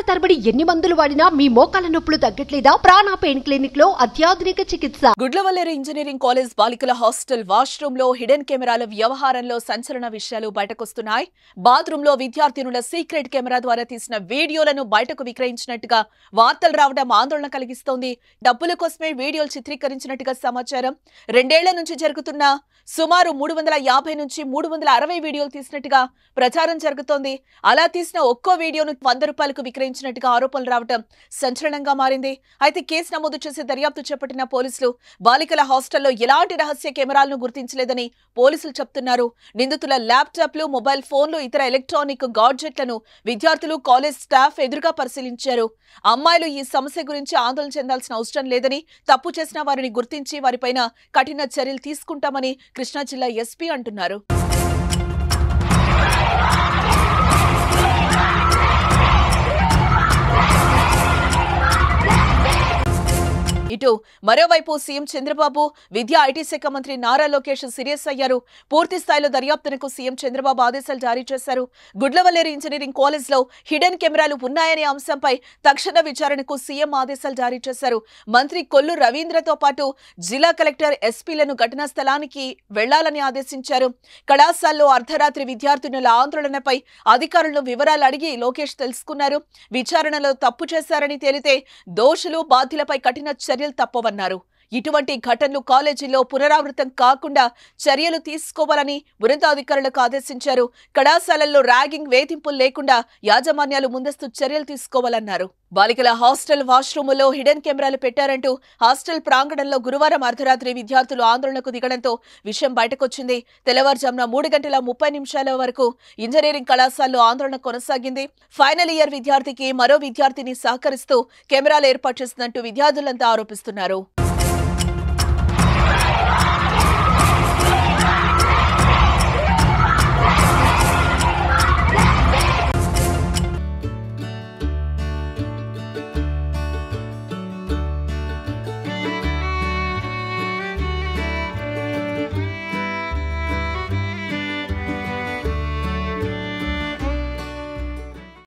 తరబడి ఎన్ని మందులు వాడినా మీ మోకాల నొప్పులు తగ్గట్లేదా? ప్రాణ పెయిన్ క్లినిక్ లో అత్యాధునిక చికిత్స. గుడ్లవల్లేరు ఇంజనీరింగ్ కాలేజ్ బాలికల హాస్టల్ వాష్రూమ్ లో హిడెన్ కెమెరాల వ్యవహారంలో సంచలన విషయాలు బయటకొస్తున్నాయి. బాత్రూమ్ లో విద్యార్థినుల సీక్రెట్ కెమెరా ద్వారా తీసిన వీడియోలను బయటకు విక్రయించినట్టుగా వార్తలు రావడం ఆందోళన కలిగిస్తోంది. డబ్బుల కోసమే వీడియోలు చిత్రీకరించినట్టుగా సమాచారం. 2 ఏళ్ల నుంచి జరుగుతున్న సుమారు 350 నుంచి 360 వీడియోలు తీసినట్టుగా ప్రచారం జరుగుతోంది. అలా తీసిన ఒక్కో వీడియోను 100 రూపాయలకు విక్రయించినట్టుగా ఆరోపణలు రావడం సంచలనంగా మారింది. అయితే కేసు నమోదు చేసి దర్యాప్తు చేపట్టిన పోలీసులు బాలికల హాస్టల్లో ఎలాంటి రహస్య కెమెరాలను గుర్తించలేదని పోలీసులు చెప్తున్నారు. నిందితుల ల్యాప్టాప్లు, మొబైల్ ఫోన్లు, ఇతర ఎలక్ట్రానిక్ గాడ్జెట్లను విద్యార్థులు, కాలేజ్ స్టాఫ్ ఎదురుగా పరిశీలించారు. అమ్మాయిలు ఈ సమస్య గురించి ఆందోళన చెందాల్సిన అవసరం లేదని, తప్పు చేసిన వారిని గుర్తించి వారిపైన కఠిన చర్యలు తీసుకుంటామని కృష్ణా జిల్లా ఎస్పీ అంటున్నారు. ఇటు మరోవైపు సీఎం చంద్రబాబు, విద్యా ఐటీ శాఖ మంత్రి నారా లోకేష్ సీరియస్ అయ్యారు. పూర్తి స్థాయిలో దర్యాప్తునకు సీఎం చంద్రబాబు ఆదేశాలు జారీ చేశారు. గుడ్లవల్లేరు ఇంజనీరింగ్ కాలేజ్ లో హిడెన్ కెమెరాలు ఉన్నాయనే అంశంపై తక్షణ విచారణకు సీఎం ఆదేశాలు జారీ చేశారు. మంత్రి కొల్లు రవీంద్రతో పాటు జిల్లా కలెక్టర్, ఎస్పీలను ఘటనా స్థలానికి వెళ్లాలని ఆదేశించారు. కళాశాలలో అర్ధరాత్రి విద్యార్థినుల ఆందోళనపై అధికారులను వివరాలు అడిగి లోకేష్ తెలుసుకున్నారు. విచారణలో తప్పు చేశారని తేలితే దోషులు, బాధ్యులపై కఠిన చర్యలు తప్పవన్నారు. ఇటువంటి ఘటనలు కాలేజీల్లో పునరావృతం కాకుండా చర్యలు తీసుకోవాలని ఉన్నతాధికారులకు ఆదేశించారు. కళాశాలల్లో ర్యాగింగ్, వేధింపులు లేకుండా యాజమాన్యాలు ముందస్తు చర్యలు తీసుకోవాలన్నారు. బాలికల హాస్టల్ వాష్రూములో హిడెన్ కెమెరాలు పెట్టారంటూ హాస్టల్ ప్రాంగణంలో గురువారం అర్ధరాత్రి విద్యార్థులు ఆందోళనకు దిగడంతో విషయం బయటకొచ్చింది. తెల్లవారుజామున 3:30 వరకు ఇంజనీరింగ్ కళాశాలలో ఆందోళన కొనసాగింది. ఫైనల్ ఇయర్ విద్యార్థికి మరో విద్యార్థిని సహకరిస్తూ కెమెరాలు ఏర్పాటు చేసినట్టు విద్యార్థులంతా ఆరోపిస్తున్నారు.